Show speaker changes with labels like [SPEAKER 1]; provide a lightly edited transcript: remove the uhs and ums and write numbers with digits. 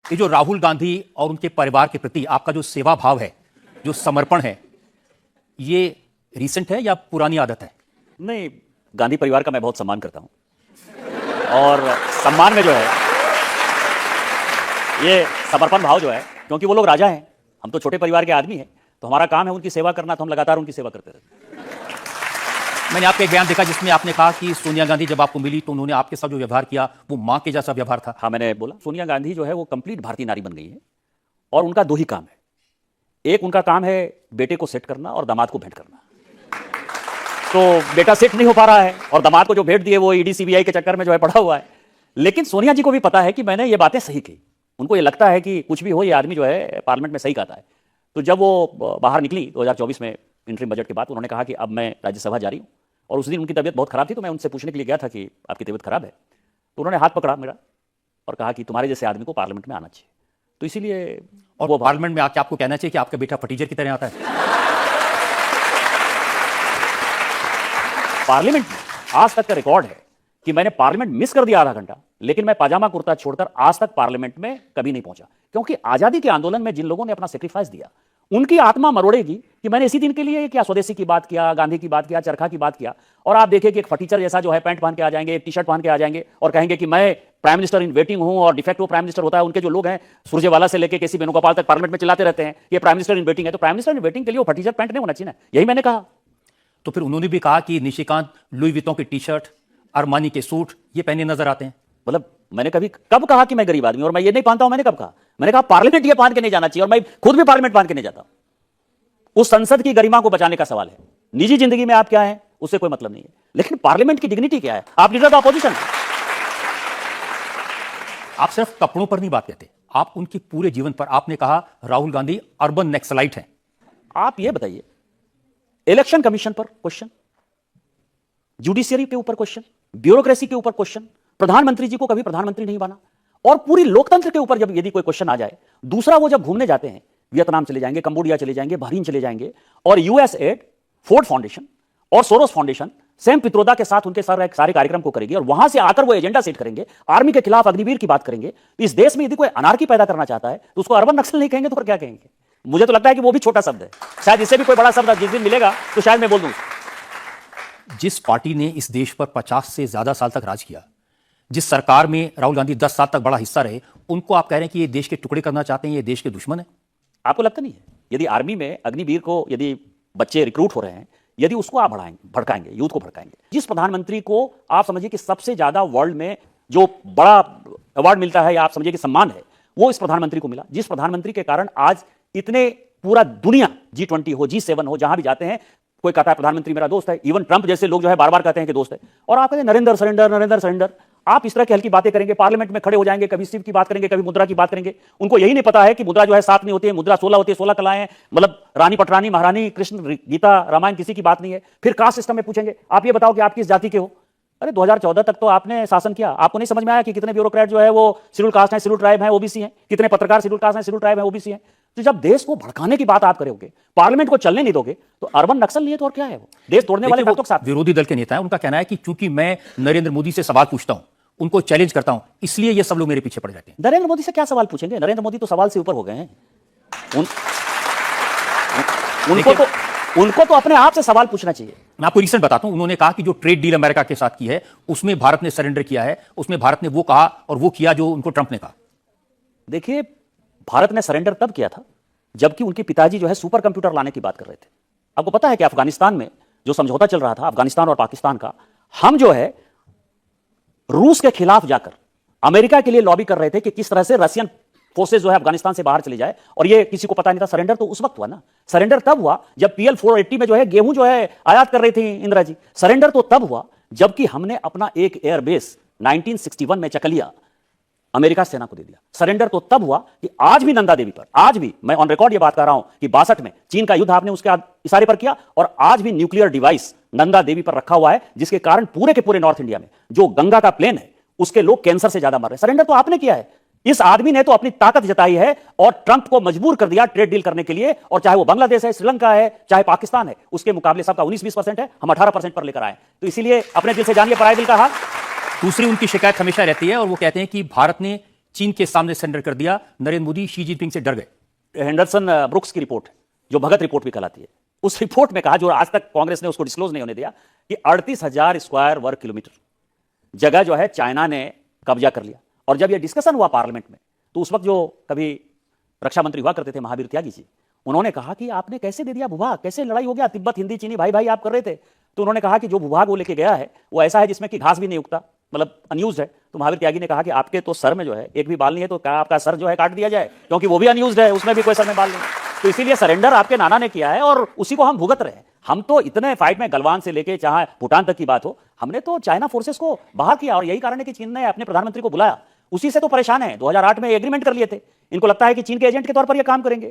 [SPEAKER 1] ये जो राहुल गांधी और उनके परिवार के प्रति आपका जो सेवा भाव है, जो समर्पण है, ये रीसेंट है या पुरानी आदत है?
[SPEAKER 2] नहीं, गांधी परिवार का मैं बहुत सम्मान करता हूं और सम्मान में जो है ये समर्पण भाव जो है, क्योंकि वो लोग राजा हैं, हम तो छोटे परिवार के आदमी हैं, तो हमारा काम है उनकी सेवा करना, तो हम लगातार उनकी सेवा करते रहते हैं।
[SPEAKER 1] मैंने आपका एक बयान देखा जिसमें आपने कहा कि सोनिया गांधी जब आपको मिली तो उन्होंने आपके साथ जो व्यवहार किया वो मां के जैसा व्यवहार था।
[SPEAKER 2] हाँ, मैंने बोला सोनिया गांधी जो है वो कंप्लीट भारतीय नारी बन गई है और उनका दो ही काम है। एक उनका काम है बेटे को सेट करना और दामाद को भेंट करना। तो बेटा सेट नहीं हो पा रहा है और दामाद को जो भेंट दिए वो ईडी सीबीआई के चक्कर में जो है पड़ा हुआ है। लेकिन सोनिया जी को भी पता है कि मैंने ये बातें सही कही। उनको ये लगता है कि कुछ भी हो, ये आदमी जो है पार्लियामेंट में सही कहता है। तो जब वो बाहर निकली 2024 में इंटरिम बजट के बाद, उन्होंने कहा कि अब मैं राज्यसभा जा रही हूँ। और उस दिन उनकी तबीयत बहुत खराब थी, तो मैं उनसे पूछने के लिए गया था कि आपकी तबीयत खराब है। तो उन्होंने हाथ पकड़ा मेरा और कहा कि तुम्हारे जैसे आदमी को पार्लियामेंट में आना चाहिए। तो इसीलिए
[SPEAKER 1] और वो पार्लियामेंट में आके आपको कहना चाहिए कि आपका बेटा फटीचर की तरह आता है।
[SPEAKER 2] पार्लियामेंट में आज तक का रिकॉर्ड है कि मैंने पार्लियामेंट मिस कर दिया आधा घंटा, लेकिन मैं पाजामा कुर्ता छोड़कर आज तक पार्लियामेंट में कभी नहीं पहुंचा। क्योंकि आजादी के आंदोलन में जिन लोगों ने अपना सेक्रीफाइस दिया, उनकी आत्मा मरोड़ेगी कि मैंने इसी दिन के लिए क्या स्वदेशी की बात किया, गांधी की बात किया, चरखा की बात किया। और आप देखिए कि एक फटीचर जैसा जो है पैंट पहन के आ जाएंगे, एक टी शर्ट पहन के आ जाएंगे और कहेंगे कि मैं प्राइम मिनिस्टर इन वेटिंग हूं। और डिफेक्टिव प्राइम मिनिस्टर होता है, उनके जो लोग हैं सुरजेवाला से लेकर केसी वेणुगोपाल तक पार्लियामेंट में चिल्लाते रहते हैं ये प्राइम मिनिस्टर इन वेटिंग है। तो प्राइम मिनिस्टर इन वेटिंग के लिए वो फटीचर पैंट नहीं होना चाहिए ना, यही मैंने कहा।
[SPEAKER 1] तो फिर उन्होंने भी कहा कि निशिकांत लुई विटॉन की टी शर्ट, अरमानी के सूट ये पहने नजर आते हैं।
[SPEAKER 2] मतलब मैंने कभी कब कहा कि मैं गरीब आदमी और मैं ये नहीं पहनता हूं? मैंने कब कहा? मैंने कहा पार्लियामेंट ये पहन के नहीं जाना चाहिए और मैं खुद भी पार्लियामेंट पहन के नहीं जाता। उस संसद की गरिमा को बचाने का सवाल है। निजी जिंदगी में आप क्या हैं उससे कोई मतलब नहीं है, लेकिन पार्लियामेंट की डिग्निटी क्या है? आप लीडर ऑफ अपोजिशन।
[SPEAKER 1] आप सिर्फ कपड़ों पर नहीं बात कहते, आप उनके पूरे जीवन पर। आपने कहा राहुल गांधी अर्बन नक्सलाइट हैं।
[SPEAKER 2] आप ये बताइए, इलेक्शन कमीशन पर क्वेश्चन, जुडिशियरी के ऊपर क्वेश्चन, ब्यूरोक्रेसी के ऊपर क्वेश्चन, प्रधानमंत्री जी को कभी प्रधानमंत्री नहीं बना, और पूरी लोकतंत्र के ऊपर जब यदि कोई क्वेश्चन आ जाए। दूसरा, वो जब घूमने जाते हैं, वियतनाम चले जाएंगे, कंबोडिया चले जाएंगे, बहरीन चले जाएंगे, और यूएसएड, फोर्ड फाउंडेशन और सोरोस फाउंडेशन सैम पित्रोदा के साथ उनके सारे कार्यक्रम को करेंगे और वहां से आकर वो एजेंडा सेट करेंगे, आर्मी के खिलाफ अग्निवीर की बात करेंगे। तो इस देश में यदि कोई अनार्की पैदा करना चाहता है तो उसको अर्बन नक्सल नहीं कहेंगे तो और क्या कहेंगे? मुझे तो लगता है कि वो भी छोटा शब्द है, शायद इससे भी कोई बड़ा शब्द जिस दिन मिलेगा तो शायद मैं बोल दूं।
[SPEAKER 1] जिस पार्टी ने इस देश पर 50 से ज्यादा साल तक राज किया, जिस सरकार में राहुल गांधी 10 साल तक बड़ा हिस्सा रहे, उनको आप कह रहे हैं कि ये देश के टुकड़े करना चाहते हैं, ये देश के दुश्मन है?
[SPEAKER 2] आपको लगता नहीं है? यदि आर्मी में अग्निवीर को यदि बच्चे रिक्रूट हो रहे हैं, यदि उसको आप भड़काएंगे, यूथ को भड़काएंगे, जिस प्रधानमंत्री को आप समझिए कि सबसे ज्यादा वर्ल्ड में जो बड़ा अवार्ड मिलता है या आप समझिए कि सम्मान है, वो इस प्रधानमंत्री को मिला, जिस प्रधानमंत्री के कारण आज इतने पूरा दुनिया G20 हो, G7 हो, जहां भी जाते हैं कोई कहता है प्रधानमंत्री मेरा दोस्त है। इवन ट्रंप जैसे लोग जो है बार बार कहते हैं कि दोस्त है, और आप कहते हैं नरेंद्र सरेंडर, नरेंद्र सरेंडर। आप इस तरह की हल्की बातें करेंगे, पार्लियामेंट में खड़े हो जाएंगे, कभी शिव की बात करेंगे, कभी मुद्रा की बात करेंगे। उनको यही नहीं पता है कि मुद्रा जो है 7 नहीं होती है, मुद्रा 16 होती है, 16 कलाएं। मतलब रानी पटरानी, महारानी, कृष्ण, गीता, रामायण किसी की बात नहीं है। फिर कास्ट सिस्टम में पूछेंगे आप ये बताओ कि आप किस जाति के हो? अरे 2014 तक तो आपने शासन किया, आपको नहीं समझ में आया कि कितने ब्यूरोक्रेट जो है वो शेड्यूल कास्ट है, शेड्यूल ट्राइब है, ओबीसी है, कितने पत्रकार शेड्यूल कास्ट है, शेड्यूल ट्राइब है, ओबीसी है। तो जब देश को भड़काने की बात आप करोगे, पार्लियामेंट को चलने नहीं दोगे, तो अर्बन नक्सल नहीं है तो और क्या है? वो देश तोड़ने वाले ताकतों के साथ।
[SPEAKER 1] विरोधी दल के नेता है, उनका कहना है कि चूंकि मैं नरेंद्र मोदी से सवाल पूछता हूं, उनको चैलेंज करता हूं, इसलिए ये सब लोग मेरे पीछे पड़ जाते हैं।
[SPEAKER 2] नरेंद्र मोदी से क्या सवाल पूछेंगे? नरेंद्र मोदी तो सवाल से ऊपर हो गए हैं। उनको तो अपने आप से सवाल पूछना चाहिए।
[SPEAKER 1] मैं आपको रीजन बताता हूं। उन्होंने कहा कि जो ट्रेड डील अमेरिका के साथ की है उसमें भारत ने सरेंडर किया है, उसमें भारत ने वो कहा और वो किया जो उनको ट्रंप ने कहा।
[SPEAKER 2] देखिए, भारत ने सरेंडर तब किया था जबकि उनके पिताजी जो है सुपर कंप्यूटर लाने की बात कर रहे थे। आपको पता है कि अफगानिस्तान में जो समझौता चल रहा था, अफगानिस्तान और पाकिस्तान का, हम जो है रूस के खिलाफ जाकर अमेरिका के लिए लॉबी कर रहे थे कि किस तरह से रशियन फोर्सेस जो है अफगानिस्तान से बाहर चले जाए, और ये किसी को पता नहीं था। सरेंडर तो उस वक्त हुआ ना, सरेंडर तब हुआ जब PL 480 में जो है गेहूं जो है आयात कर रही थी इंदिरा जी। सरेंडर तो तब हुआ जबकि हमने अपना एक एयरबेस 1961 में चकलिया अमेरिका सेना को दे दिया। सरेंडर तो तब हुआ कि आज भी नंदा देवी पर, आज भी मैं ऑन रिकॉर्ड ये बात कर रहा हूं कि 62 में चीन का युद्ध आपने उसके इशारे पर किया, और आज भी न्यूक्लियर डिवाइस नंदा देवी पर रखा हुआ है, जिसके कारण पूरे के पूरे नॉर्थ इंडिया में जो गंगा का प्लेन है उसके लोग कैंसर से ज्यादा मर रहे हैं। सरेंडर तो आपने किया है। इस आदमी ने तो अपनी ताकत जताई है और ट्रंप को मजबूर कर दिया ट्रेड डील करने के लिए, और चाहे वो बांग्लादेश है, श्रीलंका है, चाहे पाकिस्तान है, उसके मुकाबले सबका 19-20% है, हम 18% पर लेकर आए। तो इसीलिए अपने दिल से जानिए पराये दिल का हाल।
[SPEAKER 1] दूसरी उनकी शिकायत हमेशा रहती है और वो कहते हैं कि भारत ने चीन के सामने सरेंडर कर दिया। नरेंद्र मोदी शी जिनपिंग से डर गए।
[SPEAKER 2] हेंडरसन ब्रुक्स की रिपोर्ट है, जो भगत रिपोर्ट भी कहलाती है, उस रिपोर्ट में कहा, जो आज तक कांग्रेस ने उसको डिस्क्लोज नहीं होने दिया, कि 38,000 स्क्वायर वर्ग किलोमीटर जगह जो है चाइना ने कब्जा कर लिया। और जब यह डिस्कशन हुआ पार्लियामेंट में, तो उस वक्त जो कभी रक्षा मंत्री हुआ करते थे महावीर त्यागी जी, उन्होंने कहा कि आपने कैसे दे दिया भूभाग, कैसे लड़ाई हो गया, तिब्बत हिंदी चीनी भाई भाई आप कर रहे थे। तो उन्होंने कहा कि जो भूभाग वो लेके गया है वो ऐसा है जिसमें कि घास भी नहीं उगता, मतलब अनयूज्ड है। तो महावीर त्यागी ने कहा कि आपके तो सर में जो है एक भी बाल नहीं है, तो क्या आपका सर जो है काट दिया जाए, क्योंकि वो भी अनयूज्ड है, उसमें भी कोई सर में बाल नहीं। तो इसीलिए सरेंडर आपके नाना ने किया है और उसी को हम भुगत रहे हैं। हम तो इतने फाइट में गलवान से लेके चाहे भूटान तक की बात हो, हमने तो चाइना फोर्सेस को बाहर किया। और यही कारण है कि चीन ने अपने प्रधानमंत्री को बुलाया, उसी से तो परेशान है। 2008 में एग्रीमेंट कर लिए थे, इनको लगता है कि चीन के एजेंट के तौर पर ये काम करेंगे।